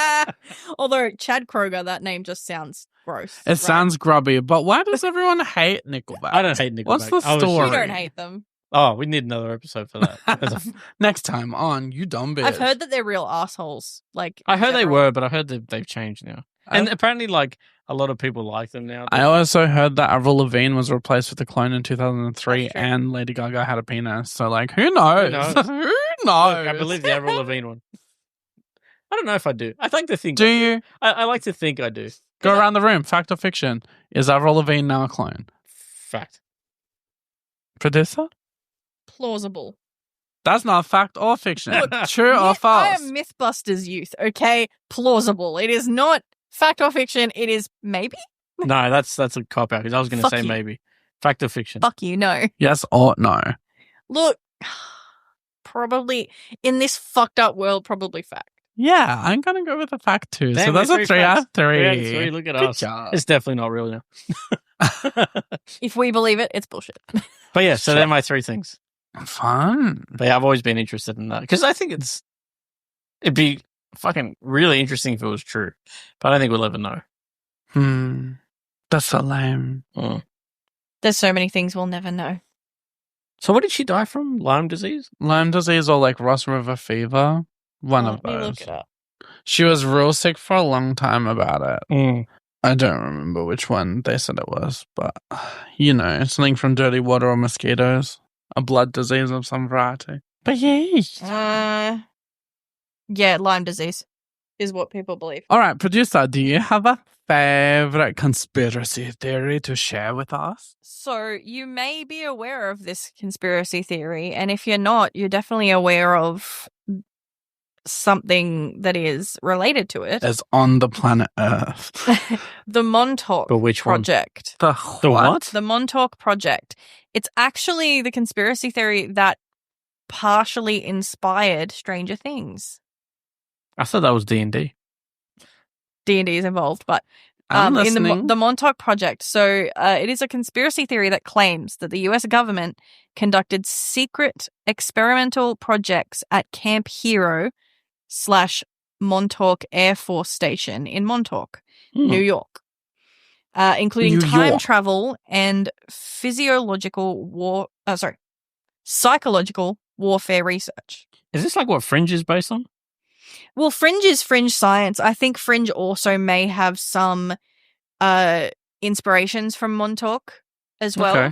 although Chad Kroger, that name just sounds gross. It sounds grubby, but why does everyone hate Nickelback? I don't hate Nickelback. What's the I was- story? You don't hate them. Oh, we need another episode for that. That's a- Next time on, you dumb bitch. I've heard that they're real assholes. Like, I heard in they general. were, but I heard that they've changed now. And apparently, like, a lot of people like them now. I also heard that Avril Lavigne was replaced with a clone in 2003 That's true. and Lady Gaga had a penis. So, like, who knows? knows? Who knows? Look, I believe the Avril Lavigne one. I don't know if I do. I like to think. Do you? I like to think I do. Go around the room. Fact or fiction? Is Avril Lavigne now a clone? Fact. Producer? Plausible. That's not fact or fiction. Look, True or I false? am Mythbusters youth, okay? Plausible. It is not fact or fiction. It is maybe? No, that's a cop out because I was going to Fuck say you. maybe. Fact or fiction? Fuck you, no. Yes or no? Look, probably in this fucked up world, probably fact. Yeah, I'm going to go with a fact too. Damn, So that's we're a 3 three out facts. of 3. 3 out of 3. Look at Good us. job. It's definitely not real now. If we believe it, it's bullshit. But yeah, so they're my 3 things. Fun. But yeah, I've always been interested in that because I think it'd be fucking really interesting if it was true. But I don't think we'll ever know. That's so lame. Mm. There's so many things we'll never know. So what did she die from? Lyme disease? Lyme disease or like Ross River fever? One Let of me those. look it up. She was real sick for a long time about it. Mm. I don't remember which one they said it was, but something from dirty water or mosquitoes. A blood disease of some variety. But yeah. Yeah, Lyme disease is what people believe. All right, producer, do you have a favorite conspiracy theory to share with us? So you may be aware of this conspiracy theory, and if you're not, you're definitely aware of something that is related to it. As on the planet Earth. The Montauk But which one? Project. The what? The Montauk Project. It's actually the conspiracy theory that partially inspired Stranger Things. I thought that was D&D. D&D is involved, but I'm in listening. the Montauk Project. So it is a conspiracy theory that claims that the US government conducted secret experimental projects at Camp Hero / Montauk Air Force Station in Montauk, New York, including New time York. travel and psychological warfare research. Is this like what Fringe is based on? Well, Fringe is Fringe science. I think Fringe also may have some inspirations from Montauk as well. Okay.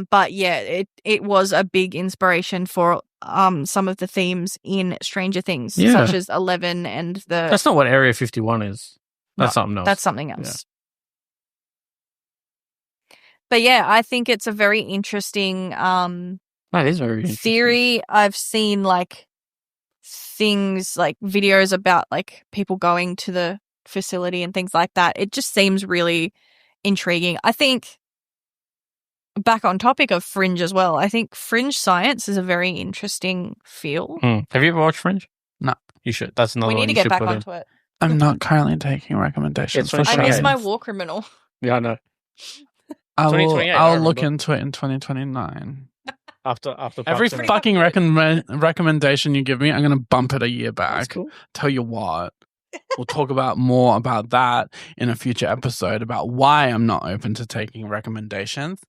But yeah, it was a big inspiration for some of the themes in Stranger Things, Yeah. such as 11 and the... That's not what Area 51 is. That's something else. That's something else. But yeah, I think it's a very interesting That is very interesting. theory. I've seen like things like videos about like people going to the facility and things like that. It just seems really intriguing. I think, back on topic of Fringe as well, I think Fringe science is a very interesting field. Have you ever watched Fringe? No. You should. That's another We one need to you get should back put in. onto it. I'm not currently taking recommendations It's for like- I shows. miss Okay. my war criminal. Yeah, I know. I will, 2028, I I'll look remember. into it in 2029. After Every Parks and Rec. fucking recommendation you give me, I'm going to bump it a year back. That's cool. Tell you what. We'll talk about more about that in a future episode about why I'm not open to taking recommendations.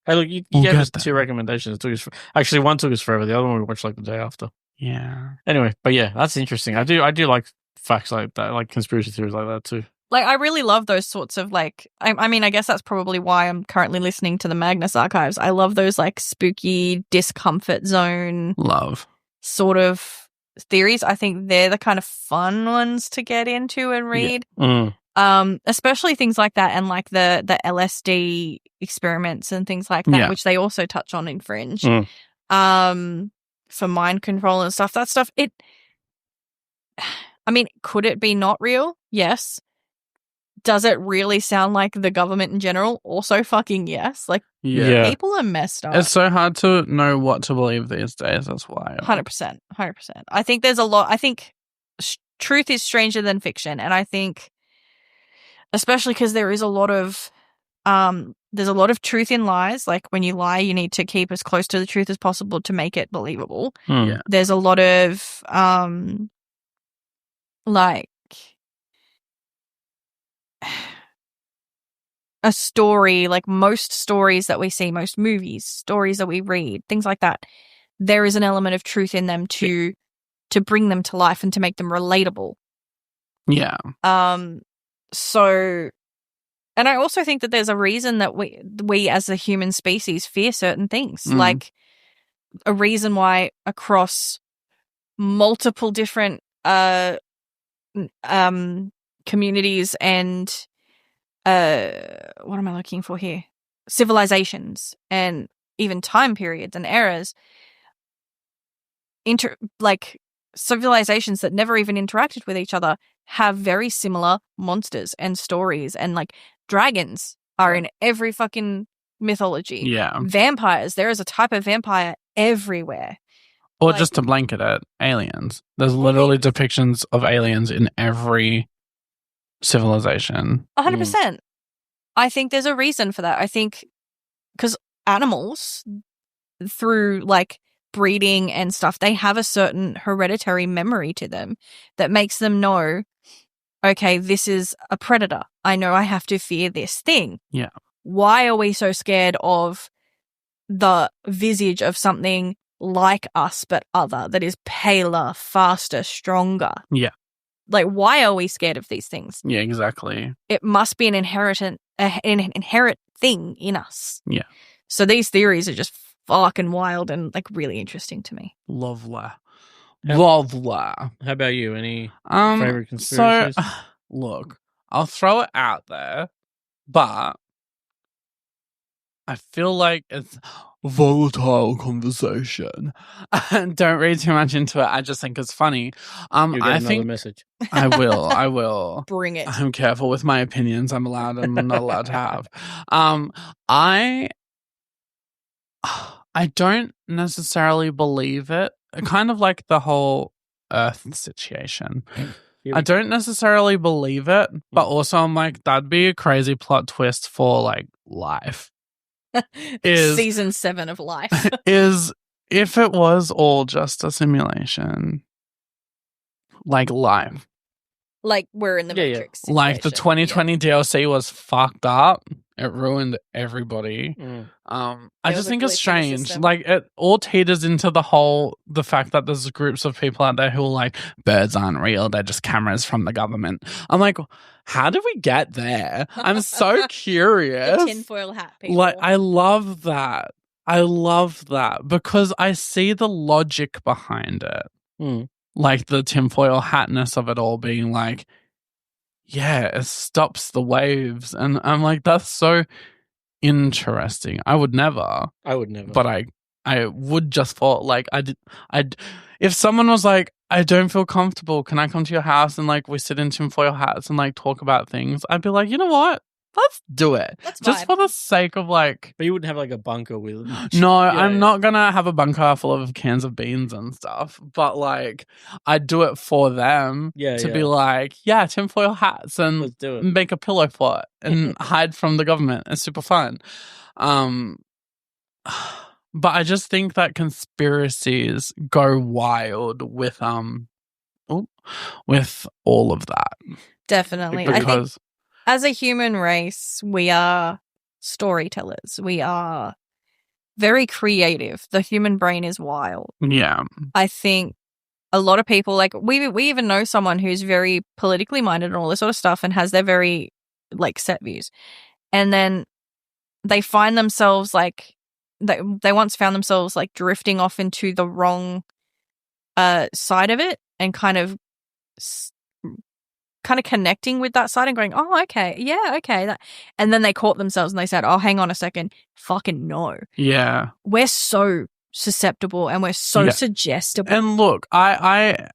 Hey, look, you We'll gave get us there. 2 recommendations. It took us actually, one took us forever. The other one we watched like the day after. Yeah. Anyway, but yeah, that's interesting. I do like facts like that, like conspiracy theories like that too. Like, I really love those sorts of, like, I mean, I guess that's probably why I'm currently listening to the Magnus Archives. I love those, like, spooky discomfort zone Love. sort of theories. I think they're the kind of fun ones to get into and read. Especially things like that and, like, the LSD experiments and things like that, Yeah. which they also touch on in Fringe. Mm. For mind control and stuff. That stuff, I mean, could it be not real? Yes. Does it really sound like the government in general? Also fucking yes. Like, Yeah. people are messed up. It's so hard to know what to believe these days. That's why. 100%. 100%. I think there's a lot. I think truth is stranger than fiction. And I think, especially because there is a lot of, there's a lot of truth in lies. Like, when you lie, you need to keep as close to the truth as possible to make it believable. Yeah. There's a lot of, like, a story, like most stories that we see, most movies, stories that we read, things like that, there is an element of truth in them to bring them to life and to make them relatable. Yeah. So, and I also think that there's a reason that we as a human species fear certain things, like a reason why across multiple different communities and what am I looking for here? Civilizations and even time periods and eras, like civilizations that never even interacted with each other have very similar monsters and stories, and like dragons are in every fucking mythology. Yeah. Vampires, there is a type of vampire everywhere. Or Like- just to blanket it, aliens. There's literally depictions of aliens in every civilization. 100%. I think there's a reason for that. I think because animals, through like breeding and stuff, they have a certain hereditary memory to them that makes them know, okay, this is a predator. I know I have to fear this thing. Yeah. Why are we so scared of the visage of something like us but other, that is paler, faster, stronger? Yeah. Like, why are we scared of these things? Yeah, exactly. It must be an inherent thing in us. Yeah. So these theories are just fucking wild and like really interesting to me. Lovely. Yeah. Lovely. How about you? Any favorite So, conspiracies? look, I'll throw it out there, but I feel like volatile conversation. Don't read too much into it. I just think it's funny. You get I another think message. I will. Bring it. I'm careful with my opinions. I'm allowed and I'm not allowed to have. I don't necessarily believe it. Kind of like the whole Earth situation. I don't necessarily believe it, but also I'm like, that'd be a crazy plot twist for like life. Season 7 of Life. Is if it was all just a simulation, like life. Like we're in the Matrix. Like the situation. 2020 DLC was fucked up. It ruined everybody. I was just a think it's glitch in the strange. system. Like it all teeters into the fact that there's groups of people out there who are like, birds aren't real, they're just cameras from the government. I'm like, how did we get there? I'm so curious. The tinfoil hat people. Like, I love that. I love that because I see the logic behind it. Like the tinfoil hatness of it all being like, yeah, it stops the waves. And I'm like, that's so interesting. I would never. But I would just thought like if someone was like, I don't feel comfortable, can I come to your house and like we sit in tinfoil hats and like talk about things? I'd be like, you know what? Let's do it. Let's just vibe. for the sake of like. But you wouldn't have like a bunker with. No, I'm not gonna have a bunker full of cans of beans and stuff. But like, I'd do it for them to be like, yeah, tinfoil hats and Let's do it. make a pillow fort and hide from the government. It's super fun. But I just think that conspiracies go wild with all of that. Definitely. I think Because as a human race, we are storytellers. We are very creative. The human brain is wild. yeah. I think a lot of people, like, we even know someone who's very politically minded and all this sort of stuff and has their very, like, set views. And then they find themselves, like, they once found themselves, like, drifting off into the wrong side of it and kind of connecting with that side and going, oh, okay, yeah, okay. And then they caught themselves and they said, oh, hang on a second, fucking no. Yeah. We're so susceptible and we're so suggestible. And look, I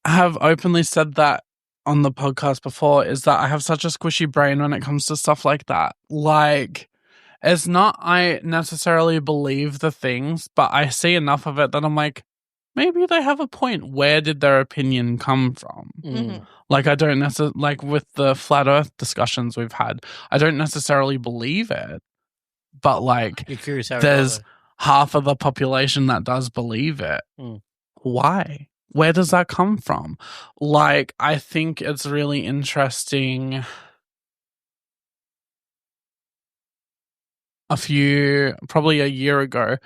have openly said that on the podcast before, is that I have such a squishy brain when it comes to stuff like that. Like, it's not I necessarily believe the things, but I see enough of it that I'm like, maybe they have a point. Where did their opinion come from? Mm-hmm. Like, I don't necessarily, like with the flat earth discussions we've had, I don't necessarily believe it, but like, You're curious how there's half of the population that does believe it. Why? Where does that come from? Like, I think it's really interesting. Probably a year ago,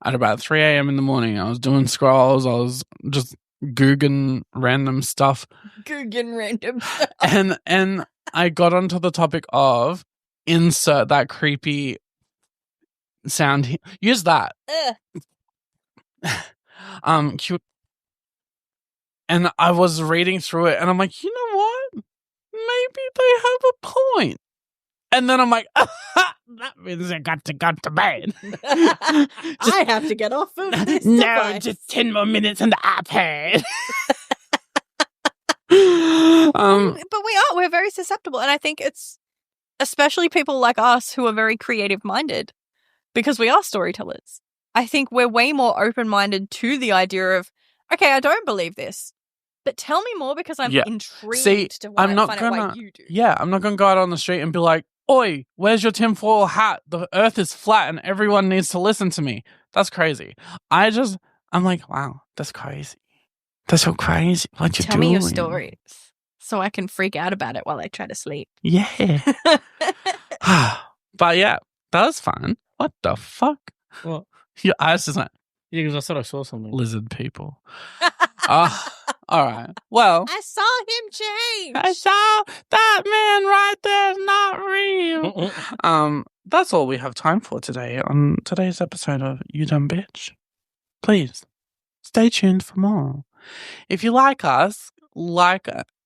at about 3 a.m. in the morning, I was doing scrolls. I was just Googling random stuff. And I got onto the topic of insert that creepy sound. Use that. Cute. And I was reading through it and I'm like, you know what? Maybe they have a point. And then I'm like, that means I got to go to bed. I have to get off of this No, device. just 10 more minutes on the iPad. But we're very susceptible. And I think it's especially people like us who are very creative minded because we are storytellers. I think we're way more open-minded to the idea of, okay, I don't believe this, but tell me more because I'm intrigued to find out why you do. Yeah, I'm not going to go out on the street and be like, oi, where's your tinfoil hat? The earth is flat and everyone needs to listen to me. That's crazy. I'm like, wow, that's crazy. That's so crazy. What you doing? Tell me your stories so I can freak out about it while I try to sleep. Yeah. But yeah, that was fun. What the fuck? Well, Your eyes just like yeah, because I thought I saw something. lizard people. All right. Well, I saw him change. I saw that man right there is not real. That's all we have time for today on today's episode of You Dumb Bitch. Please stay tuned for more. If you like us,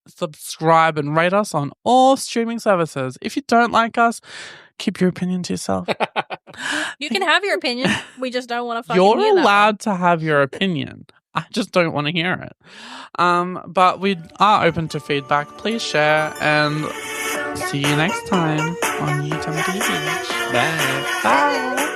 subscribe and rate us on all streaming services. If you don't like us, keep your opinion to yourself. You can have your opinion. We just don't want to fucking You're hear that allowed to have your opinion. I just don't want to hear it. But we are open to feedback. Please share and see you next time on YouTube. Bye. Bye.